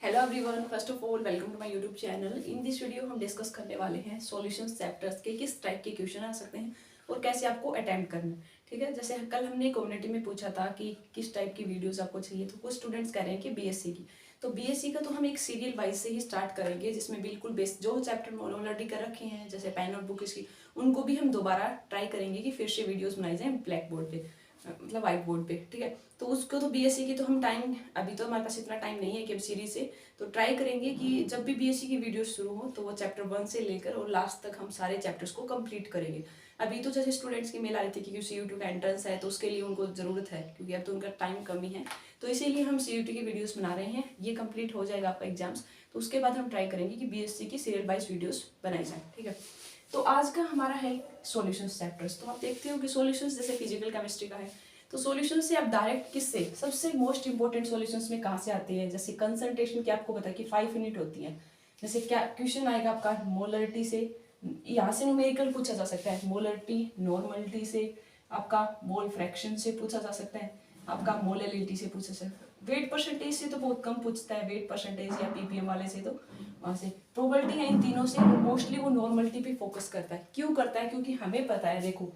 Hello everyone, first of all welcome to my YouTube channel. In this video हम discuss करने वाले हैं solutions chapters के किस टाइप के क्वेश्चन आ सकते हैं और कैसे आपको अटेम्प्ट करना है। ठीक है, जैसे कल हमने कम्युनिटी में पूछा था कि किस टाइप की वीडियोस आपको चाहिए, तो कुछ स्टूडेंट्स कह रहे हैं कि बीएससी की। तो बीएससी का तो हम एक सीरियल वाइज से ही स्टार्ट करेंगे, जिसमें बिल्कुल बेस जो चैप्टर ऑलरेडी कर रखे हैं जैसे पेन और बुक इसकी, उनको भी हम दोबारा ट्राई करेंगे कि फिर से वीडियोज बनाई जाए ब्लैक बोर्ड पे, मतलब व्हाइट बोर्ड पे। ठीक है, तो उसको तो बीएससी की तो हम टाइम, अभी तो हमारे पास इतना टाइम नहीं है कि हम सीरीज से, तो ट्राई करेंगे कि जब भी बीएससी की वीडियो शुरू हो तो वो चैप्टर 1 से लेकर और लास्ट तक हम सारे चैप्टर्स को कंप्लीट करेंगे। अभी तो जैसे स्टूडेंट्स की मेल आ रही थी क्योंकि सीयूटी का एंट्रेंस है, तो उसके लिए उनको ज़रूरत है क्योंकि अब तो उनका टाइम कमी है, तो इसीलिए हम सीयूटी की वीडियोस बना रहे हैं। ये कंप्लीट हो जाएगा आपका एग्जाम्स, तो उसके बाद हम ट्राई करेंगे कि बीएससी की सीरियल वाइज वीडियोस बनाई जाए। ठीक है, तो आज का हमारा है सॉल्यूशंस चैप्टर्स। तो आप देखते हो कि सॉल्यूशंस जैसे फिजिकल केमिस्ट्री का है, तो सॉल्यूशन से आप डायरेक्ट किससे, सबसे मोस्ट इंपॉर्टेंट सॉल्यूशंस में कहाँ से आते हैं, जैसे कंसंट्रेशन की आपको पता है कि 5 यूनिट होती है। जैसे क्या क्वेश्चन आएगा आपका मोलरिटी से, यहाँ से न्यूमेरिकल पूछा जा सकता है, मोलरिटी नॉर्मलिटी से, आपका मोल फ्रैक्शन से पूछा जा सकता है, आपका मोललिटी से पूछा जा सकता है। वेट परसेंटेज से तो बहुत कम पूछता है, वेट परसेंटेज या पीपीएम वाले से तो वहाँ से प्रोबेबिलिटी है इन तीनों से, मोस्टली वो नॉर्मलिटी पे फोकस करता है। क्यों करता है? क्योंकि हमें पता है, देखो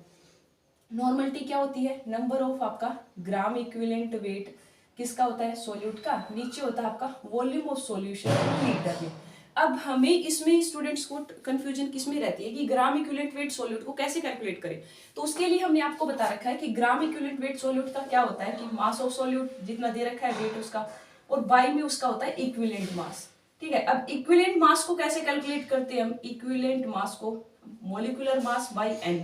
नॉर्मलिटी क्या होती है, नंबर ऑफ आपका ग्राम इक्विवेलेंट वेट किसका होता है, सॉल्यूट का, नीचे होता है आपका वॉल्यूम ऑफ सॉल्यूशन लीटर में। अब हमें इसमें स्टूडेंट्स को कंफ्यूजन किसमें रहती है कि ग्राम इक्विवेलेंट वेट सॉल्यूट को कैसे कैलकुलेट करें। तो उसके लिए हमने आपको बता रखा है कि ग्राम इक्विवेलेंट वेट सॉल्यूट का क्या होता है कि मास ऑफ सॉल्यूट जितना दे रखा है वेट उसका, और बाई में उसका होता है इक्विवेलेंट मास। ठीक है, अब इक्विवेलेंट मास को कैसे कैलकुलेट करते हैं हम, इक्विवेलेंट मास को मोलिकुलर मास बाई एन।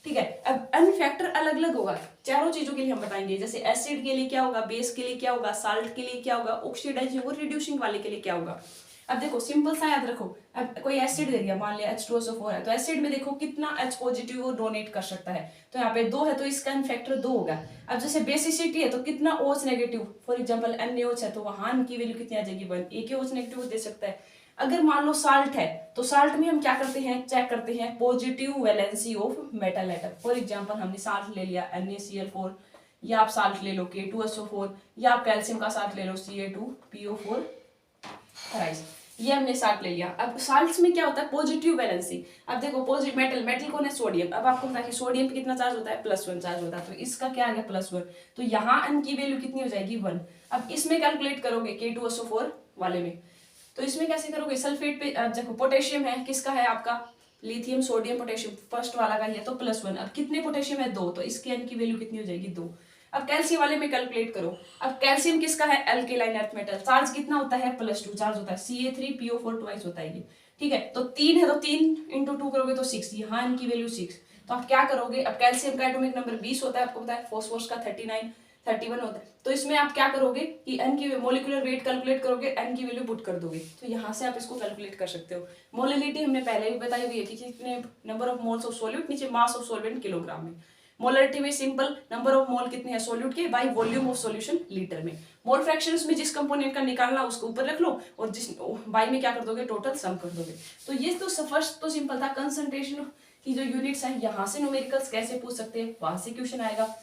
ठीक है, अब एन फैक्टर अलग अलग होगा चारों चीजों के लिए हम बताएंगे, जैसे एसिड के लिए क्या होगा, बेस के लिए क्या होगा, साल्ट के लिए क्या होगा, ऑक्सीडाइजिंग और रिड्यूसिंग वाले के लिए क्या होगा। अब देखो सिंपल सा याद रखो, अब कोई एसिड दे दिया, मान लिया H2SO4 है, तो एसिड में देखो कितना H पॉजिटिव वो डोनेट कर सकता है, तो यहाँ पे 2 है तो इसका एन फैक्टर 2 होगा। अब जैसे बेसिसिटी है तो कितना OH negative, for example NaOH है तो वहां की वैल्यू कितनी आ जाएगी 1, एक ही OH नेगेटिव दे सकता है। अगर मान लो साल्ट है तो साल्ट में हम क्या करते हैं, चेक करते हैं positive valency of metal atom. For example हमने साल्ट ले लिया NaCl4, या आप साल्ट ले लो K2SO4, या आप कैल्शियम का साल्ट ले लो Ca2PO4 थराइस, ये हमने साल्ट ले लिया। अब साल्ट्स में क्या होता है, पॉजिटिव वैलेंसी। अब देखो पॉजिटिव मेटल कौन है, सोडियम। अब आपको पता है कि सोडियम पे कितना चार्ज होता है, +1 चार्ज होता है, तो इसका क्या आ गया +1, तो यहाँ n की वैल्यू कितनी हो जाएगी 1। अब इसमें कैलकुलेट करोगे K2SO4 वाले में, तो इसमें कैसे करोगे, सल्फेट पे देखो पोटेशियम है, किसका है आपका, लिथियम सोडियम पोटेशियम, फर्स्ट वाला का है तो +1। अब कितने पोटेशियम है, 2, तो इसके एन की वैल्यू कितनी हो जाएगी 2। अब कैल्शियम वाले में कैलकुलेट करो, अब कैल्शियम किसका है, एल्केलाइन अर्थ मेटल, चार्ज कितना होता है +2 चार्ज होता है, Ca3PO4 ट्वाइस होता है ये। ठीक है, तो 3 है तो 3 × 2 करोगे तो 6, यहाँ इनकी वैल्यू 6। तो आप क्या करोगे, अब कैल्शियम का एटॉमिक नंबर 20 होता है आपको पता है, फॉस्फोरस का 39 31 होता है, तो इसमें आप क्या करोगे कि एन की मोलिकुलर वेट कैलकुलेट करोगे, एन की वैल्यू पुट कर दोगे, तो यहाँ से आप इसको कैलकुलेट कर सकते हो। मोलिलिटी हमने पहले भी बताई हुई है कि कितने number of moles of solute, नीचे मास ऑफ सॉल्वेंट किलोग्राम में। मोलरिटी में सिंपल नंबर ऑफ मोल कितने हैं सॉल्यूट के by volume of solution litre में। मोल फ्रैक्शंस में जिस कंपोनेंट का निकालना उसको ऊपर रख लो, और जिस बाई में क्या कर दोगे, टोटल सम कर दोगे। तो ये तो फर्स्ट तो सिंपल था, कंसंट्रेशन की जो यूनिट्स है, यहाँ से न्यूमेरिकल्स कैसे पूछ सकते हैं, वहां से क्वेश्चन आएगा।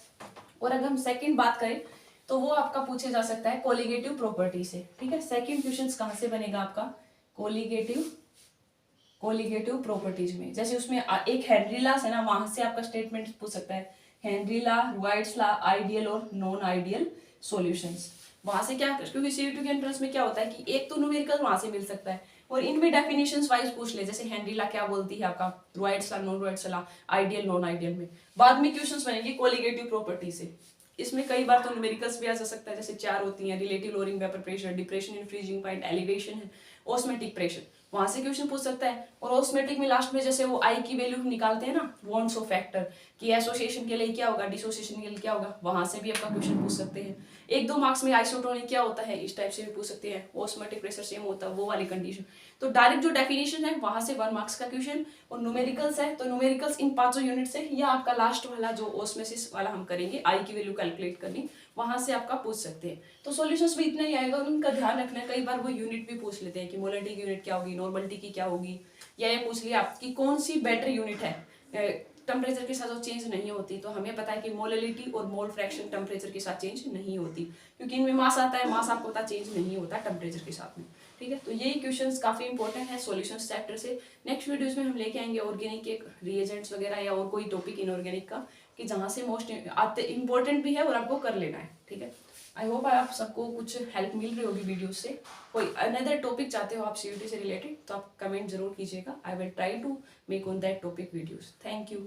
और अगर हम सेकंड बात करें तो वो आपका पूछे जा सकता है कोलिगेटिव प्रॉपर्टी से। ठीक है, सेकंड क्वेश्चन कहां से बनेगा आपका, कोलिगेटिव प्रॉपर्टीज में, जैसे उसमें एक हेनरी लॉ है ना, वहां से आपका स्टेटमेंट पूछ सकता है, हेनरी लॉ, रुआइट्स लॉ, आइडियल और नॉन आइडियल सॉल्यूशंस। वहां से क्या, क्योंकि सीयूटी के एंट्रेंस में क्या होता है कि एक तो न्यूमेरिकल वहां से मिल सकता है, और इनमें डेफिनेशंस वाइज पूछ ले, जैसे हेनरी लॉ क्या बोलती है आपका, Raoult's law, non Raoult's law, ideal non ideal में। बाद में क्वेश्चंस बनेंगे कोलिगेटिव प्रॉपर्टी से, इसमें कई बार तो न्यूमेरिकल्स भी आ जा सकता है, जैसे 4 होती हैं, relative lowering vapour pressure, depression in freezing point, elevation है, ऑस्मेटिक प्रेशर, वहां से क्वेश्चन पूछ सकता है। और ऑस्मेटिक में लास्ट में जैसे वो आई की वैल्यू निकालते हैं ना, वॉन्स ऑफ फैक्टर कि एसोसिएशन के लिए क्या होगा, डिसोसिएशन के लिए क्या होगा, वहां से भी आपका क्वेश्चन पूछ सकते हैं। 1-2 मार्क्स में आइसोटोनिक क्या होता है, इस टाइप से भी पूछ सकते हैं, ऑस्मेटिक प्रेशर सेम होता है वो वाली कंडीशन। तो डायरेक्ट जो डेफिनेशन है वहां से 1 मार्क्स का क्वेश्चन, और न्यूमेरिकल्स है तो न्यूमेरिकल्स इन 5 यूनिट से, या आपका लास्ट वाला जो ऑस्मोसिस वाला हम करेंगे, आई की वैल्यू कैलकुलेट करनी, वहां से आपका पूछ सकते हैं। तो सॉल्यूशंस भी इतना ही आएगा, और उनका ध्यान रखना है, कई बार वो यूनिट भी पूछ लेते हैं कि मोलरिटी की यूनिट क्या होगी, नॉर्मलिटी की क्या होगी, या ये पूछ लिया आपकी कौन सी बेटर यूनिट है टेम्परेचर के साथ जो चेंज नहीं होती, तो हमें पता है कि मोललिटी और मोल फ्रैक्शन टेम्परेचर के साथ चेंज नहीं होती, क्योंकि इनमें मास आता है, मास आपको पता चेंज नहीं होता टेम्परेचर के साथ में। ठीक है, तो यही क्वेश्चंस काफी इंपॉर्टेंट है सॉल्यूशंस चैप्टर से। नेक्स्ट वीडियोस में हम लेके आएंगे ऑर्गेनिक के रिएजेंट्स वगैरह या और कोई टॉपिक इनऑर्गेनिक का, कि जहाँ से मोस्ट आते इंपॉर्टेंट भी है और आपको कर लेना है। ठीक है, आई होप आप सबको कुछ हेल्प मिल रही होगी वीडियो से। कोई अनदर टॉपिक चाहते हो आप सीयूटी से रिलेटेड, तो आप कमेंट जरूर कीजिएगा। I will try to make on that topic videos. Thank you.